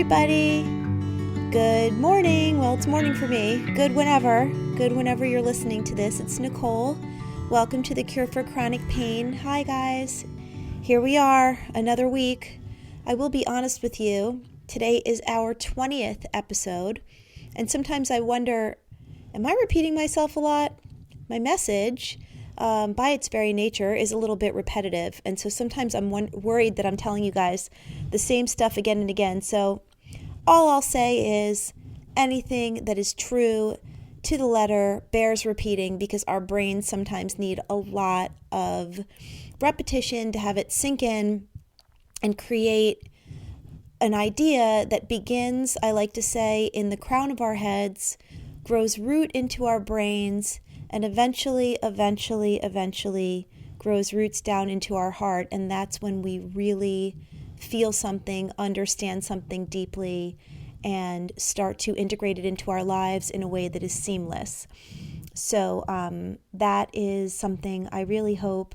everybody. Good morning. Well, it's morning for me. Good whenever you're listening to this. It's Nicole. Welcome to the Cure for Chronic Pain. Hi, guys. Here we are, another week. I will be honest with you. Today is our 20th episode, and sometimes I wonder, am I repeating myself a lot? My message, by its very nature, is a little bit repetitive, and so sometimes I'm worried that I'm telling you guys the same stuff again and again. So all I'll say is anything that is true to the letter bears repeating, because our brains sometimes need a lot of repetition to have it sink in and create an idea that begins, I like to say, in the crown of our heads, grows root into our brains, and eventually grows roots down into our heart. And that's when we really feel something, understand something deeply, and start to integrate it into our lives in a way that is seamless. So that is something I really hope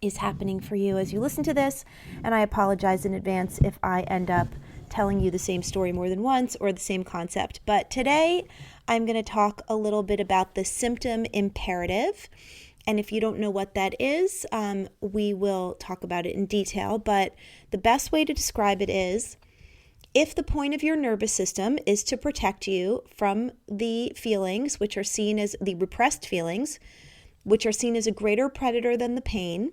is happening for you as you listen to this. And I apologize in advance if I end up telling you the same story more than once or the same concept. But today I'm going to talk a little bit about the symptom imperative. And if you don't know what that is, we will talk about it in detail. But the best way to describe it is, if the point of your nervous system is to protect you from the feelings, which are seen as the repressed feelings, which are seen as a greater predator than the pain,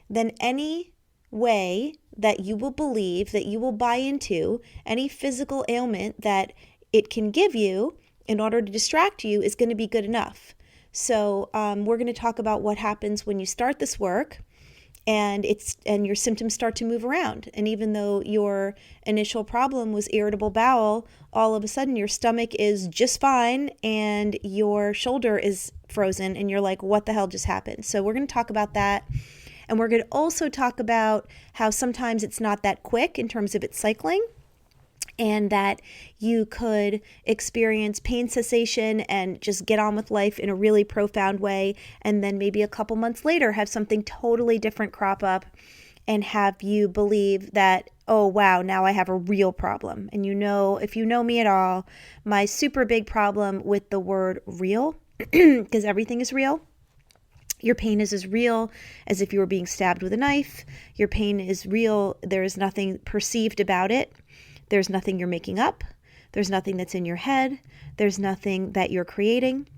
then any way that you will believe, that you will buy into, any physical ailment that it can give you in order to distract you is going to be good enough. So we're going to talk about what happens when you start this work and your symptoms start to move around. And even though your initial problem was irritable bowel, all of a sudden your stomach is just fine and your shoulder is frozen and you're like, what the hell just happened? So we're going to talk about that. And we're going to also talk about how sometimes it's not that quick in terms of its cycling, and that you could experience pain cessation and just get on with life in a really profound way, and then maybe a couple months later have something totally different crop up and have you believe that, oh wow, now I have a real problem. And if you know me at all, my super big problem with the word real, because everything is real. Your pain is as real as if you were being stabbed with a knife. Your pain is real. There is nothing perceived about it. There's nothing you're making up. There's nothing that's in your head. There's nothing that you're creating.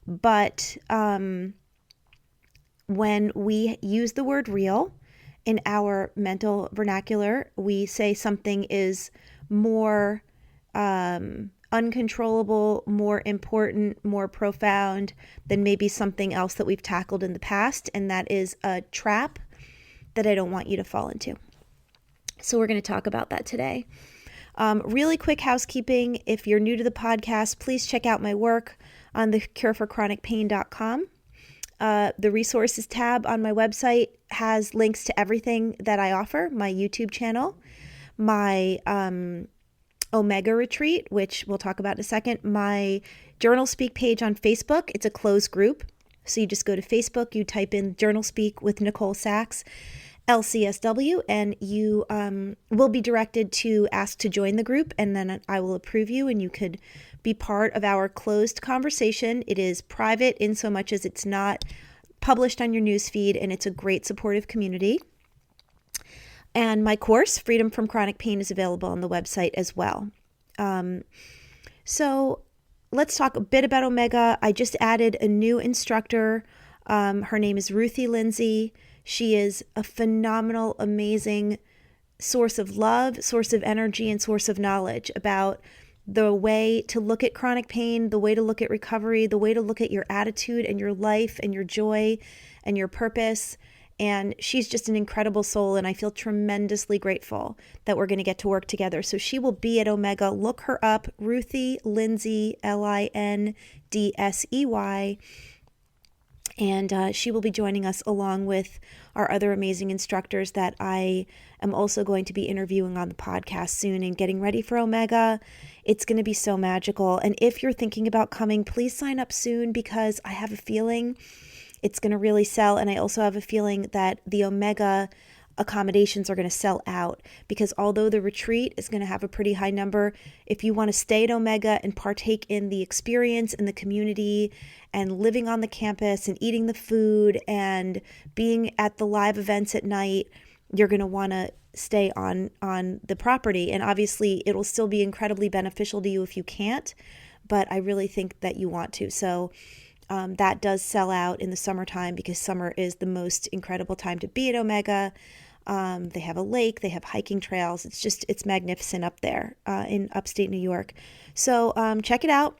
But when we use the word real in our mental vernacular, we say something is more uncontrollable, more important, more profound than maybe something else that we've tackled in the past. And that is a trap that I don't want you to fall into. So we're going to talk about that today. Really quick housekeeping. If you're new to the podcast, please check out my work on the cureforchronicpain.com. The resources tab on my website has links to everything that I offer, my YouTube channel, my Omega retreat, which we'll talk about in a second, my JournalSpeak page on Facebook. It's a closed group. So you just go to Facebook, you type in JournalSpeak with Nicole Sachs, LCSW, and you will be directed to ask to join the group, and then I will approve you and you could be part of our closed conversation. It is private in so much as it's not published on your newsfeed, and it's a great supportive community. And my course, Freedom from Chronic Pain, is available on the website as well. So let's talk a bit about Omega. I just added a new instructor. Her name is Ruthie Lindsay. She is a phenomenal, amazing source of love, source of energy, and source of knowledge about the way to look at chronic pain, the way to look at recovery, the way to look at your attitude and your life and your joy and your purpose. And she's just an incredible soul, and I feel tremendously grateful that we're going to get to work together. So she will be at Omega. Look her up, Ruthie Lindsay, Lindsey. And she will be joining us along with our other amazing instructors that I am also going to be interviewing on the podcast soon and getting ready for Omega. It's going to be so magical. And if you're thinking about coming, please sign up soon, because I have a feeling it's going to really sell. And I also have a feeling that the Omega accommodations are going to sell out, because although the retreat is going to have a pretty high number, if you want to stay at Omega and partake in the experience and the community and living on the campus and eating the food and being at the live events at night, you're going to want to stay on the property. And obviously it'll still be incredibly beneficial to you if you can't, but I really think that you want to. So that does sell out in the summertime, because summer is the most incredible time to be at Omega. They have a lake, they have hiking trails. It's magnificent up there in upstate New York. So check it out.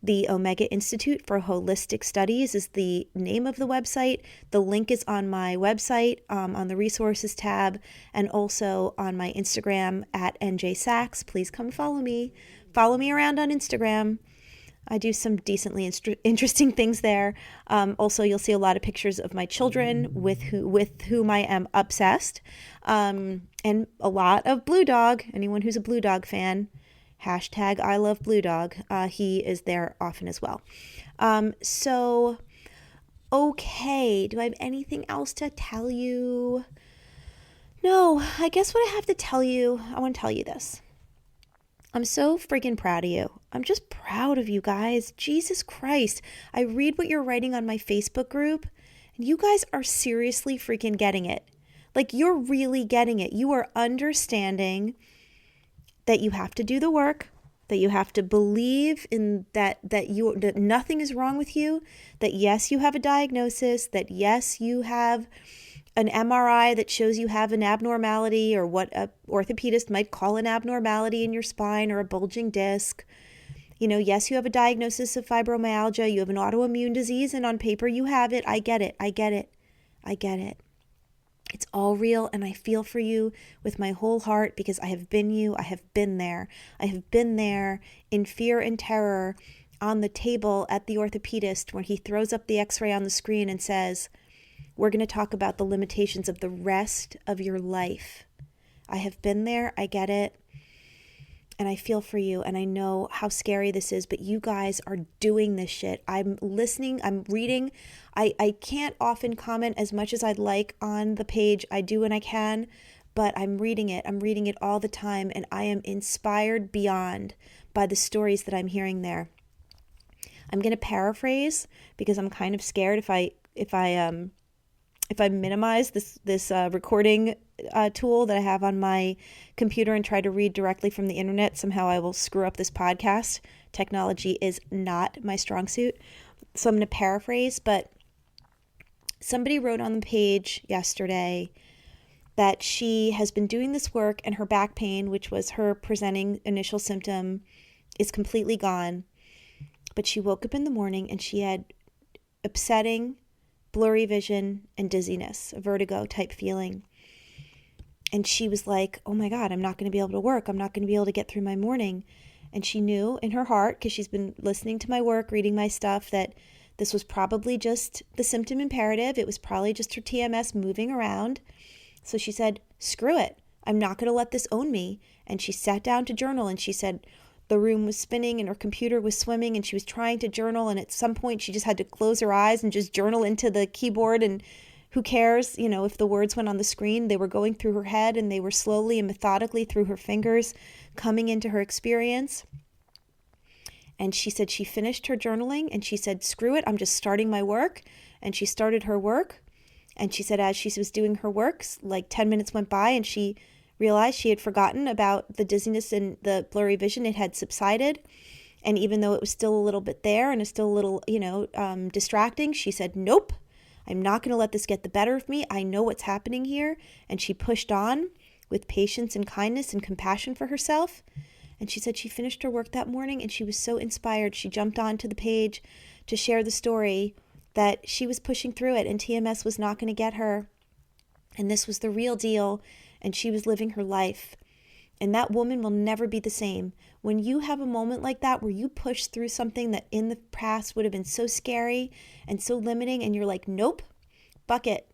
The Omega Institute for Holistic Studies is the name of the website. The link is on my website on the resources tab, and also on my Instagram at NJ Sachs. Please come follow me. Follow me around on Instagram. I do some decently interesting things there. Also, you'll see a lot of pictures of my children with whom I am obsessed, and a lot of Blue Dog. Anyone who's a Blue Dog fan, hashtag I love Blue Dog. He is there often as well. So, okay, do I have anything else to tell you? No, I guess what I have to tell you, I want to tell you this. I'm so freaking proud of you. I'm just proud of you guys. Jesus Christ. I read what you're writing on my Facebook group, and you guys are seriously freaking getting it. Like, you're really getting it. You are understanding that you have to do the work, that you have to believe in that nothing is wrong with you, that yes, you have a diagnosis, that yes, you have an MRI that shows you have an abnormality, or what a orthopedist might call an abnormality in your spine, or a bulging disc. You know, yes, you have a diagnosis of fibromyalgia, you have an autoimmune disease, and on paper you have it. I get it. It's all real, and I feel for you with my whole heart, because I have been you. I have been there. I have been there in fear and terror on the table at the orthopedist when he throws up the x-ray on the screen and says, we're going to talk about the limitations of the rest of your life. I have been there. I get it. And I feel for you. And I know how scary this is, but you guys are doing this shit. I'm listening. I'm reading. I can't often comment as much as I'd like on the page. I do when I can, but I'm reading it. I'm reading it all the time. And I am inspired beyond by the stories that I'm hearing there. I'm going to paraphrase, because I'm kind of scared if I minimize this recording tool that I have on my computer and try to read directly from the internet, somehow I will screw up this podcast. Technology is not my strong suit. So I'm going to paraphrase, but somebody wrote on the page yesterday that she has been doing this work, and her back pain, which was her presenting initial symptom, is completely gone. But she woke up in the morning and she had upsetting, blurry vision and dizziness, a vertigo type feeling. And she was like, oh my God, I'm not going to be able to work. I'm not going to be able to get through my morning. And she knew in her heart, because she's been listening to my work, reading my stuff, that this was probably just the symptom imperative. It was probably just her TMS moving around. So she said, screw it. I'm not going to let this own me. And she sat down to journal, and she said the room was spinning and her computer was swimming, and she was trying to journal. And at some point she just had to close her eyes and just journal into the keyboard, and who cares, you know, if the words went on the screen. They were going through her head, and they were slowly and methodically through her fingers coming into her experience. And she said she finished her journaling, and she said, screw it, I'm just starting my work. And she started her work. And she said as she was doing her work, like 10 minutes went by, and she realized she had forgotten about the dizziness and the blurry vision. It had subsided. And even though it was still a little bit there and it's still a little, distracting, she said, nope, I'm not going to let this get the better of me. I know what's happening here. And she pushed on with patience and kindness and compassion for herself. And she said she finished her work that morning, and she was so inspired. She jumped onto the page to share the story that she was pushing through it, and TMS was not going to get her. And this was the real deal, and she was living her life. And that woman will never be the same. When you have a moment like that where you push through something that in the past would have been so scary and so limiting, and you're like, nope, buck it.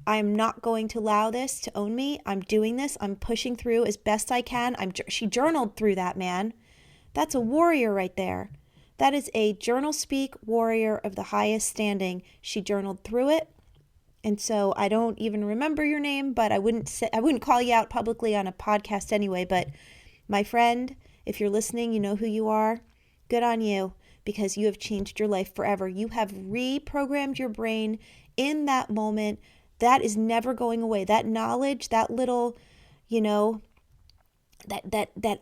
I'm not going to allow this to own me. I'm doing this. I'm pushing through as best I can. She journaled through that, man. That's a warrior right there. That is a JournalSpeak warrior of the highest standing. She journaled through it, And so I don't even remember your name, but I wouldn't call you out publicly on a podcast anyway. But my friend, if you're listening, you know who you are. Good on you, because you have changed your life forever. You have reprogrammed your brain in that moment. That is never going away. That knowledge, that little, that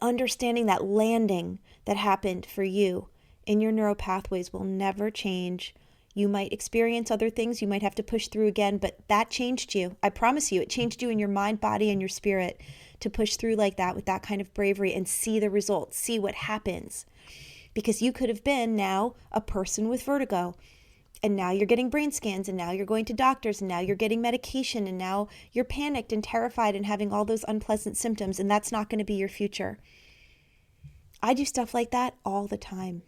understanding, that landing that happened for you in your neural pathways will never change. You might experience other things. You might have to push through again, but that changed you. I promise you, it changed you in your mind, body, and your spirit to push through like that with that kind of bravery and see the results, see what happens. Because you could have been now a person with vertigo, and now you're getting brain scans, and now you're going to doctors, and now you're getting medication, and now you're panicked and terrified and having all those unpleasant symptoms, and that's not going to be your future. I do stuff like that all the time.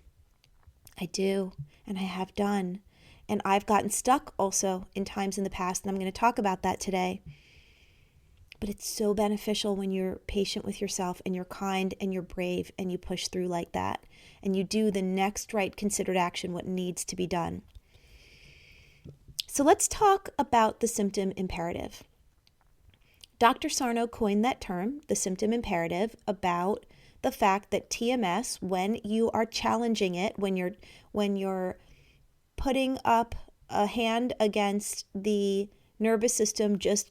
I do, and I have done. And I've gotten stuck also in times in the past, and I'm going to talk about that today. But it's so beneficial when you're patient with yourself and you're kind and you're brave and you push through like that and you do the next right considered action, what needs to be done. So let's talk about the symptom imperative. Dr. Sarno coined that term, the symptom imperative, about the fact that TMS, when you are challenging it, when you're putting up a hand against the nervous system, just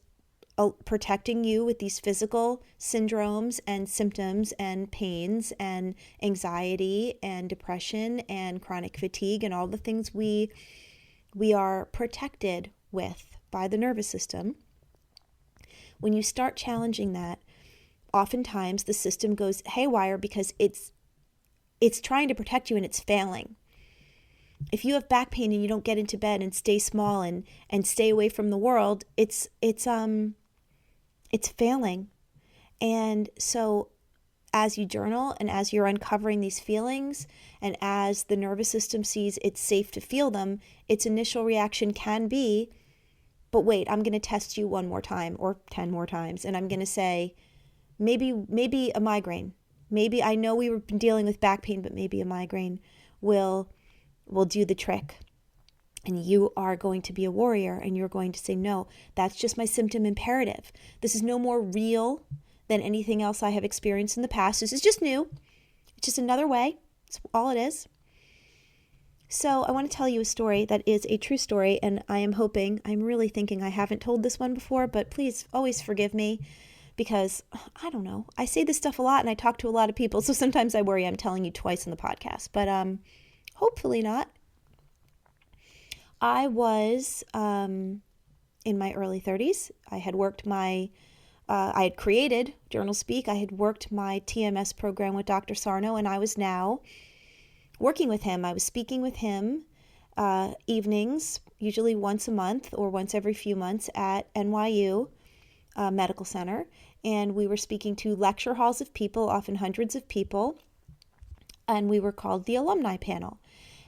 protecting you with these physical syndromes and symptoms and pains and anxiety and depression and chronic fatigue and all the things we are protected with by the nervous system. When you start challenging that, oftentimes the system goes haywire because it's trying to protect you and it's failing. If you have back pain and you don't get into bed and stay small and stay away from the world, it's failing. And so as you journal and as you're uncovering these feelings and as the nervous system sees it's safe to feel them, its initial reaction can be, but wait, I'm going to test you one more time or 10 more times. And I'm going to say, maybe a migraine. Maybe I know we've been dealing with back pain, but maybe a migraine will do the trick. And you are going to be a warrior and you're going to say, no, that's just my symptom imperative. This is no more real than anything else I have experienced in the past. This is just new. It's just another way. It's all it is. So I want to tell you a story that is a true story, and I'm really thinking I haven't told this one before, but please always forgive me because, I don't know, I say this stuff a lot and I talk to a lot of people, so sometimes I worry I'm telling you twice in the podcast, but hopefully not. I was in my early 30s. I had created JournalSpeak. I had worked my TMS program with Dr. Sarno, and I was now working with him. I was speaking with him evenings, usually once a month or once every few months at NYU Medical Center. And we were speaking to lecture halls of people, often hundreds of people. And we were called the alumni panel.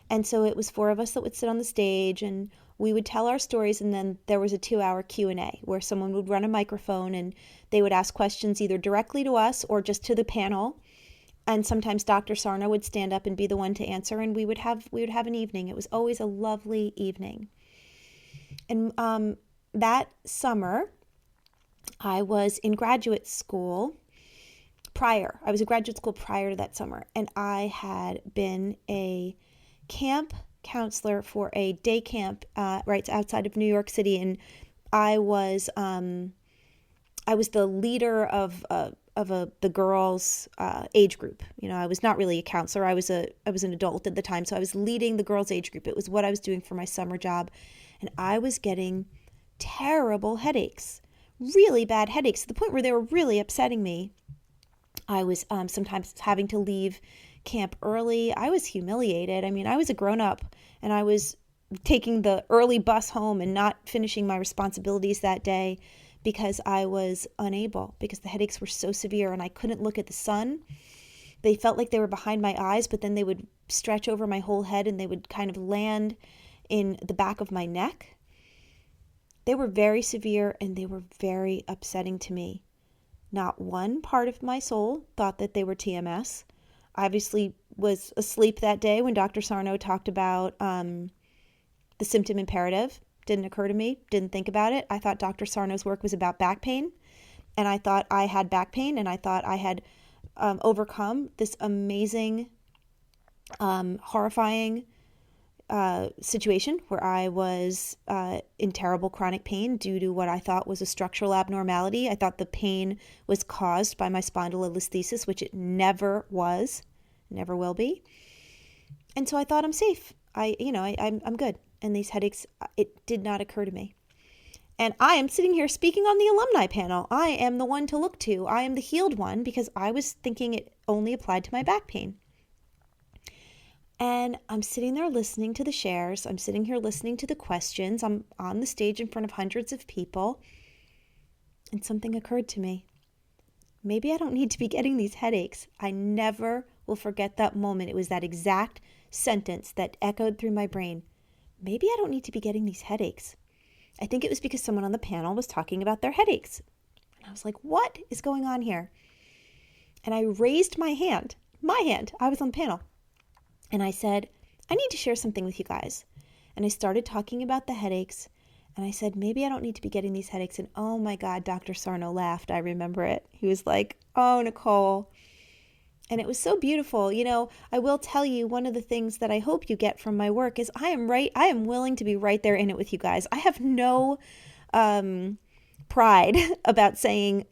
And so it was 4 of us that would sit on the stage and we would tell our stories, and then there was a 2-hour Q&A where someone would run a microphone and they would ask questions either directly to us or just to the panel. And sometimes Dr. Sarno would stand up and be the one to answer, and we would have an evening. It was always a lovely evening. And that summer, I was in graduate school prior. I was in graduate school prior to that summer, and I had been a camp counselor for a day camp right outside of New York City, and I was the leader of the girls' age group. I was not really a counselor. I was an adult at the time, so I was leading the girls' age group. It was what I was doing for my summer job, and I was getting terrible headaches, really bad headaches, to the point where they were really upsetting me. I was sometimes having to leave camp early. I was humiliated. I mean, I was a grown-up, and I was taking the early bus home and not finishing my responsibilities that day because I was unable, because the headaches were so severe and I couldn't look at the sun. They felt like they were behind my eyes, but then they would stretch over my whole head and they would kind of land in the back of my neck. They were very severe and they were very upsetting to me. Not one part of my soul thought that they were TMS. I obviously was asleep that day when Dr. Sarno talked about the symptom imperative. didn't occur to me, didn't think about it. I thought Dr. Sarno's work was about back pain, and I thought I had back pain, and I thought I had overcome this amazing, horrifying situation where I was in terrible chronic pain due to what I thought was a structural abnormality. I thought the pain was caused by my spondylolisthesis, which it never was, never will be. And so I thought I'm safe. I'm good. And these headaches, it did not occur to me. And I am sitting here speaking on the alumni panel. I am the one to look to. I am the healed one because I was thinking it only applied to my back pain. And I'm sitting there listening to the shares. I'm sitting here listening to the questions. I'm on the stage in front of hundreds of people. And something occurred to me. Maybe I don't need to be getting these headaches. I never will forget that moment. It was that exact sentence that echoed through my brain. Maybe I don't need to be getting these headaches. I think it was because someone on the panel was talking about their headaches. And I was like, what is going on here? And I raised my hand. I was on the panel. And I said, I need to share something with you guys. And I started talking about the headaches. And I said, maybe I don't need to be getting these headaches. And oh my God, Dr. Sarno laughed. I remember it. He was like, oh, Nicole. And it was so beautiful. I will tell you, one of the things that I hope you get from my work is I am willing to be right there in it with you guys. I have no pride about saying,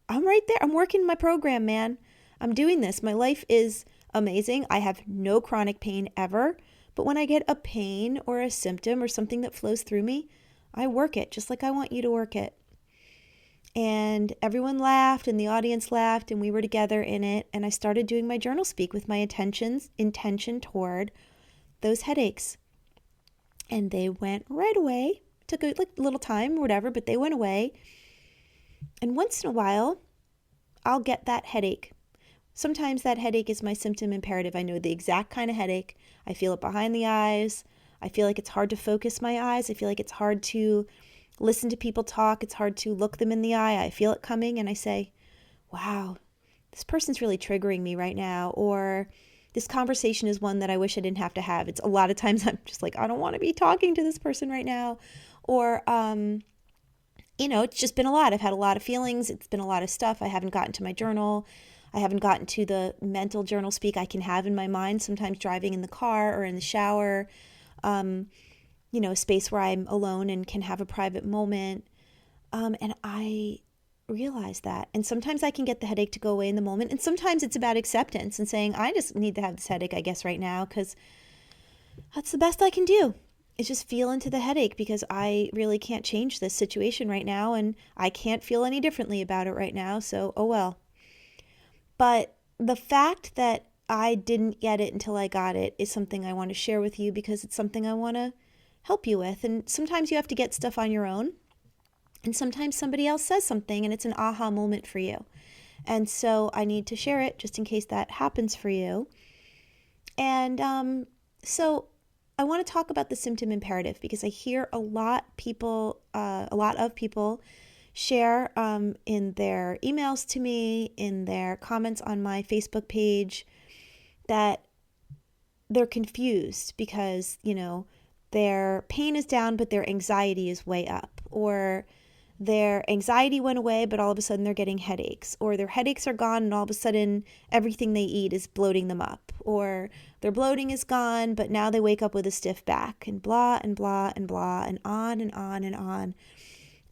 I'm right there. I'm working my program, man. I'm doing this. My life is amazing. I have no chronic pain ever. But when I get a pain or a symptom or something that flows through me, I work it just like I want you to work it. And everyone laughed and the audience laughed and we were together in it. And I started doing my JournalSpeak with my intention toward those headaches. And they went right away. It took a little time or whatever, but they went away. And once in a while, I'll get that headache. Sometimes that headache is my symptom imperative. I know the exact kind of headache. I feel it behind the eyes. I feel like it's hard to focus my eyes. I feel like it's hard to listen to people talk. It's hard to look them in the eye. I feel it coming and I say, wow, this person's really triggering me right now. Or this conversation is one that I wish I didn't have to have. It's a lot of times I'm just like, I don't want to be talking to this person right now. Or, it's just been a lot. I've had a lot of feelings. It's been a lot of stuff. I haven't gotten to my journal. I haven't gotten to the mental JournalSpeak I can have in my mind, sometimes driving in the car or in the shower, a space where I'm alone and can have a private moment. And I realize that. And sometimes I can get the headache to go away in the moment. And sometimes it's about acceptance and saying, I just need to have this headache, I guess, right now, because that's the best I can do. Is just feel into the headache because I really can't change this situation right now. And I can't feel any differently about it right now. So, oh well. But the fact that I didn't get it until I got it is something I want to share with you because it's something I want to help you with. And sometimes you have to get stuff on your own. And sometimes somebody else says something and it's an aha moment for you. And so I need to share it just in case that happens for you. And so I want to talk about the symptom imperative because I hear a lot of people share in their emails to me, in their comments on my Facebook page, that they're confused because, their pain is down, but their anxiety is way up. Or their anxiety went away, but all of a sudden they're getting headaches. Or their headaches are gone, and all of a sudden everything they eat is bloating them up. Or their bloating is gone, but now they wake up with a stiff back. And blah, and blah, and blah, and on and on and on.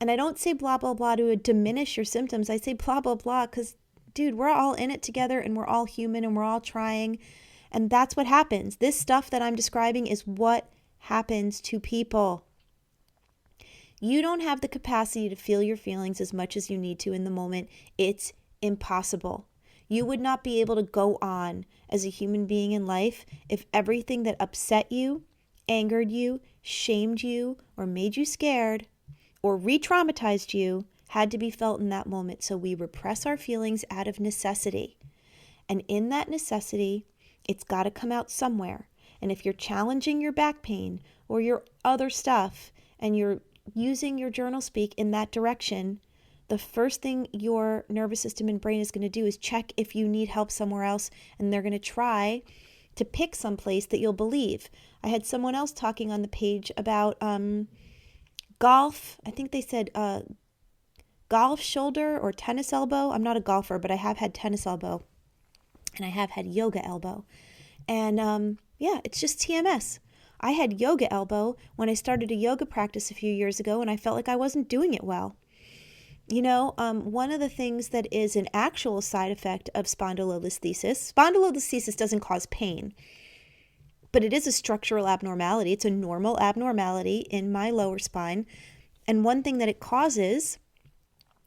And I don't say blah, blah, blah to diminish your symptoms. I say blah, blah, blah because, dude, we're all in it together and we're all human and we're all trying. And that's what happens. This stuff that I'm describing is what happens to people. You don't have the capacity to feel your feelings as much as you need to in the moment. It's impossible. You would not be able to go on as a human being in life if everything that upset you, angered you, shamed you, or made you scared, or re-traumatized you had to be felt in that moment. So we repress our feelings out of necessity. And in that necessity, it's got to come out somewhere. And if you're challenging your back pain or your other stuff and you're using your JournalSpeak in that direction, the first thing your nervous system and brain is going to do is check if you need help somewhere else. And they're going to try to pick some place that you'll believe. I had someone else talking on the page about golf, I think they said golf shoulder or tennis elbow. I'm not a golfer, but I have had tennis elbow and I have had yoga elbow. And yeah, it's just TMS. I had yoga elbow when I started a yoga practice a few years ago, and I felt like I wasn't doing it well. One of the things that is an actual side effect of spondylolisthesis doesn't cause pain, but it is a structural abnormality. It's a normal abnormality in my lower spine. And one thing that it causes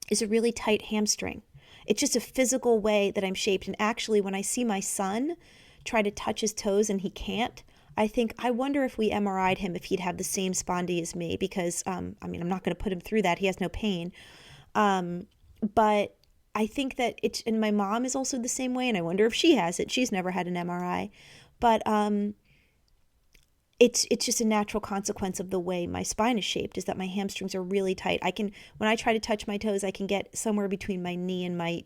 is a really tight hamstring. It's just a physical way that I'm shaped. And actually, when I see my son try to touch his toes and he can't, I wonder if we MRI'd him if he'd have the same spondy as me, because, I'm not going to put him through that. He has no pain. But I think that and my mom is also the same way, and I wonder if she has it. She's never had an MRI. But it's just a natural consequence of the way my spine is shaped, is that my hamstrings are really tight. When I try to touch my toes, I can get somewhere between my knee and my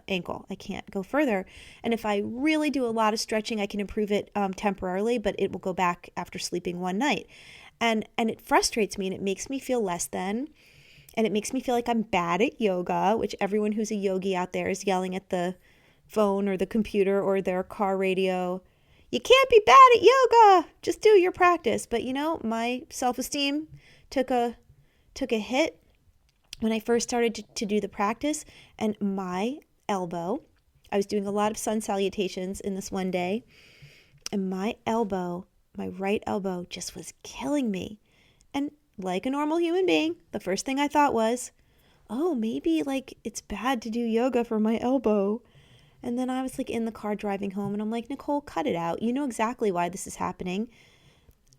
ankle. I can't go further. And if I really do a lot of stretching, I can improve it temporarily, but it will go back after sleeping one night. And it frustrates me, and it makes me feel less than. And it makes me feel like I'm bad at yoga, which everyone who's a yogi out there is yelling at the phone or the computer or their car radio. You can't be bad at yoga. Just do your practice. But my self-esteem took a hit when I first started to do the practice, and my elbow, I was doing a lot of sun salutations in this one day, and my right elbow just was killing me. And like a normal human being, the first thing I thought was, oh, maybe it's bad to do yoga for my elbow. And then I was in the car driving home, and I'm like, Nicole, cut it out. You know exactly why this is happening.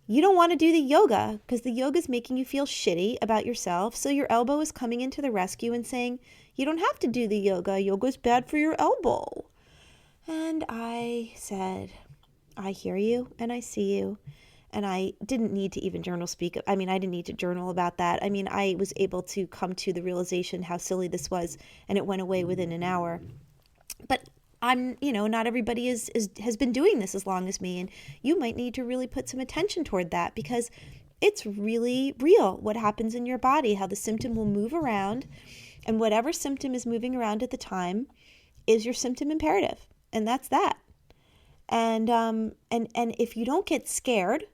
You don't want to do the yoga because the yoga is making you feel shitty about yourself. So your elbow is coming into the rescue and saying, you don't have to do the yoga. Yoga is bad for your elbow. And I said, I hear you and I see you. And I didn't need to even journal speak. I didn't need to journal about that. I was able to come to the realization how silly this was, and it went away within an hour. But not everybody has been doing this as long as me, and you might need to really put some attention toward that, because it's really real what happens in your body, how the symptom will move around, and whatever symptom is moving around at the time is your symptom imperative, and that's that. And if you don't get scared,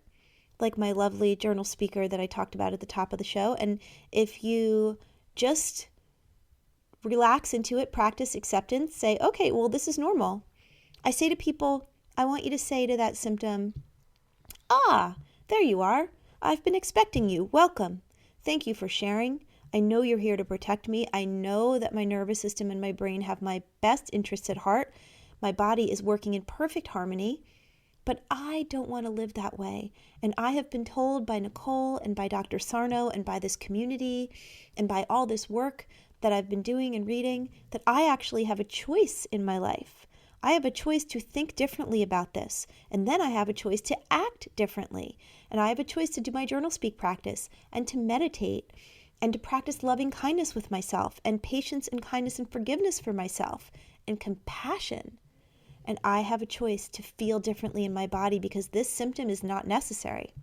like my lovely journal speaker that I talked about at the top of the show, and if you just relax into it, practice acceptance, say, okay, well, this is normal. I say to people, I want you to say to that symptom, there you are. I've been expecting you. Welcome. Thank you for sharing. I know you're here to protect me. I know that my nervous system and my brain have my best interests at heart. My body is working in perfect harmony, but I don't want to live that way. And I have been told by Nicole and by Dr. Sarno and by this community and by all this work that I've been doing and reading, that I actually have a choice in my life. I have a choice to think differently about this. And then I have a choice to act differently. And I have a choice to do my JournalSpeak practice and to meditate and to practice loving kindness with myself and patience and kindness and forgiveness for myself and compassion. And I have a choice to feel differently in my body, because this symptom is not necessary.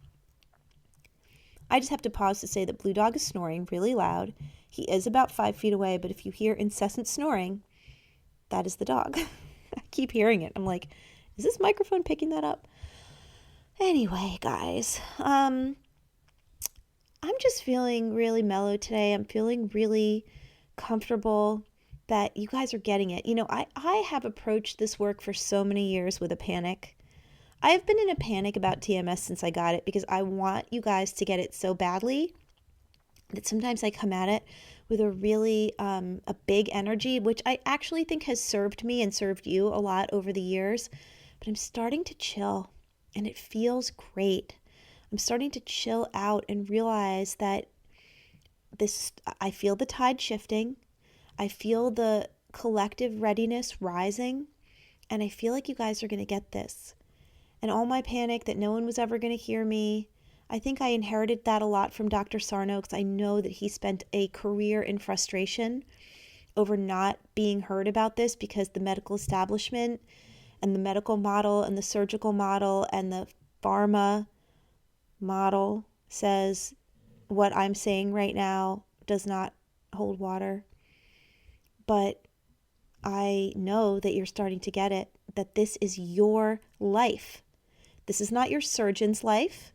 I just have to pause to say that Blue Dog is snoring really loud. He is about 5 feet away, but if you hear incessant snoring, that is the dog. I keep hearing it. I'm like, is this microphone picking that up? Anyway, guys, I'm just feeling really mellow today. I'm feeling really comfortable that you guys are getting it. I have approached this work for so many years with a panic. I've been in a panic about TMS since I got it, because I want you guys to get it so badly that sometimes I come at it with a really a big energy, which I actually think has served me and served you a lot over the years. But I'm starting to chill, and it feels great. I'm starting to chill out and realize that I feel the tide shifting. I feel the collective readiness rising, and I feel like you guys are going to get this. And all my panic that no one was ever going to hear me, I think I inherited that a lot from Dr. Sarno, because I know that he spent a career in frustration over not being heard about this, because the medical establishment and the medical model and the surgical model and the pharma model says what I'm saying right now does not hold water, but I know that you're starting to get it, that this is your life. This is not your surgeon's life.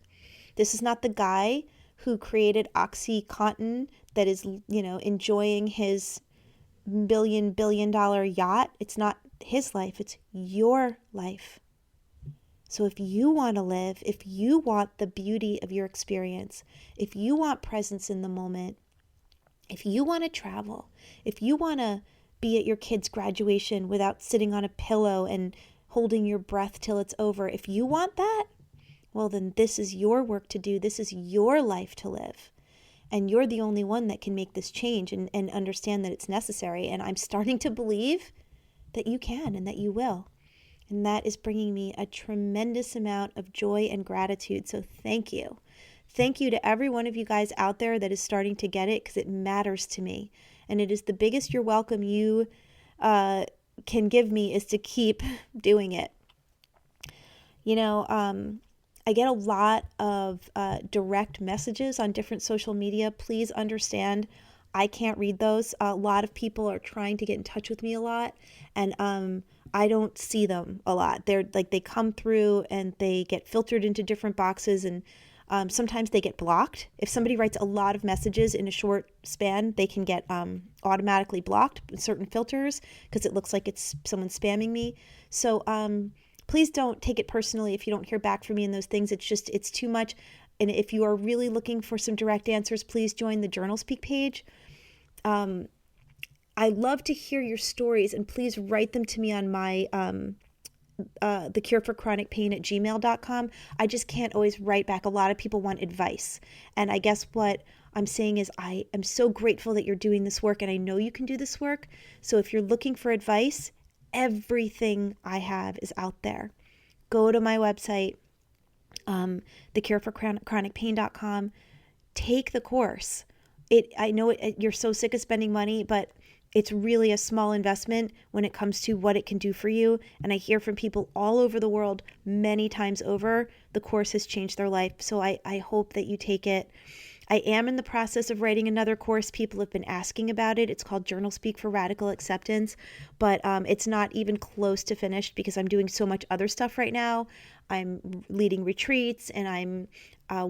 This is not the guy who created OxyContin that is, enjoying his billion dollar yacht. It's not his life. It's your life. So if you want to live, if you want the beauty of your experience, if you want presence in the moment, if you want to travel, if you want to be at your kid's graduation without sitting on a pillow and holding your breath till it's over, if you want that, well, then this is your work to do. This is your life to live. And you're the only one that can make this change and understand that it's necessary. And I'm starting to believe that you can and that you will. And that is bringing me a tremendous amount of joy and gratitude. So thank you. Thank you to every one of you guys out there that is starting to get it, because it matters to me. And it is the biggest you're welcome you can give me, is to keep doing it. I get a lot of direct messages on different social media. Please understand, I can't read those. A lot of people are trying to get in touch with me a lot, and I don't see them a lot. They're like, they come through and they get filtered into different boxes, and sometimes they get blocked. If somebody writes a lot of messages in a short span, they can get automatically blocked with certain filters because it looks like it's someone spamming me. So please don't take it personally if you don't hear back from me in those things. It's too much. And if you are really looking for some direct answers, please join the JournalSpeak page. I love to hear your stories, and please write them to me on my thecureforchronicpain@gmail.com. I just can't always write back. A lot of people want advice. And I guess what I'm saying is, I am so grateful that you're doing this work, and I know you can do this work. So if you're looking for advice, everything I have is out there. Go to my website, thecureforchronicpain.com. Take the course. I know you're so sick of spending money, but it's really a small investment when it comes to what it can do for you. And I hear from people all over the world many times over, the course has changed their life. So I hope that you take it. I am in the process of writing another course. People have been asking about it. It's called JournalSpeak for Radical Acceptance, but it's not even close to finished because I'm doing so much other stuff right now. I'm leading retreats, and I'm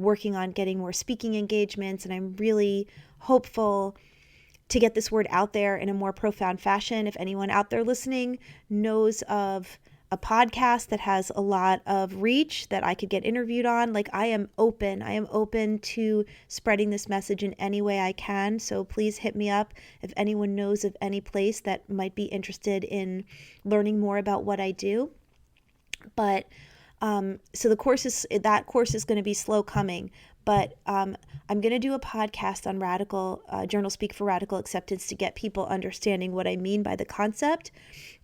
working on getting more speaking engagements, and I'm really hopeful to get this word out there in a more profound fashion. If anyone out there listening knows of a podcast that has a lot of reach that I could get interviewed on, like, I am open to spreading this message in any way I can. So please hit me up if anyone knows of any place that might be interested in learning more about what I do. But so that course is going to be slow coming, but I'm going to do a podcast on JournalSpeak for Radical Acceptance to get people understanding what I mean by the concept.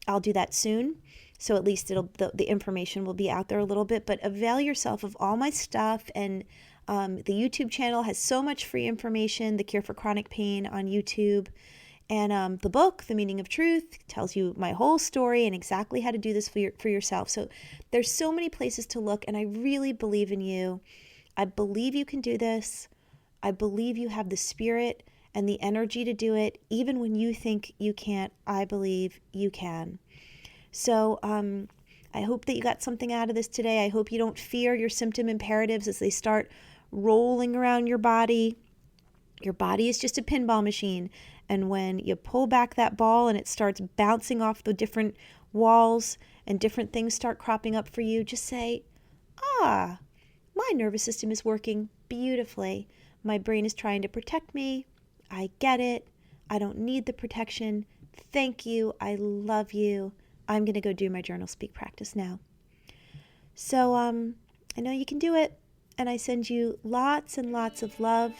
I'll do that soon. So at least the information will be out there a little bit, but avail yourself of all my stuff. And the YouTube channel has so much free information, The Cure for Chronic Pain on YouTube. And the book, The Meaning of Truth, tells you my whole story and exactly how to do this for yourself. So there's so many places to look, and I really believe in you. I believe you can do this. I believe you have the spirit and the energy to do it. Even when you think you can't, I believe you can. So I hope that you got something out of this today. I hope you don't fear your symptom imperatives as they start rolling around your body. Your body is just a pinball machine. And when you pull back that ball and it starts bouncing off the different walls and different things start cropping up for you, just say, my nervous system is working beautifully. My brain is trying to protect me. I get it. I don't need the protection. Thank you. I love you. I'm going to go do my JournalSpeak practice now. So I know you can do it. And I send you lots and lots of love.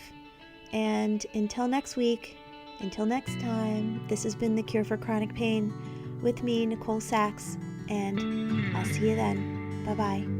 And until next week, until next time, this has been The Cure for Chronic Pain with me, Nicole Sachs, and I'll see you then. Bye-bye.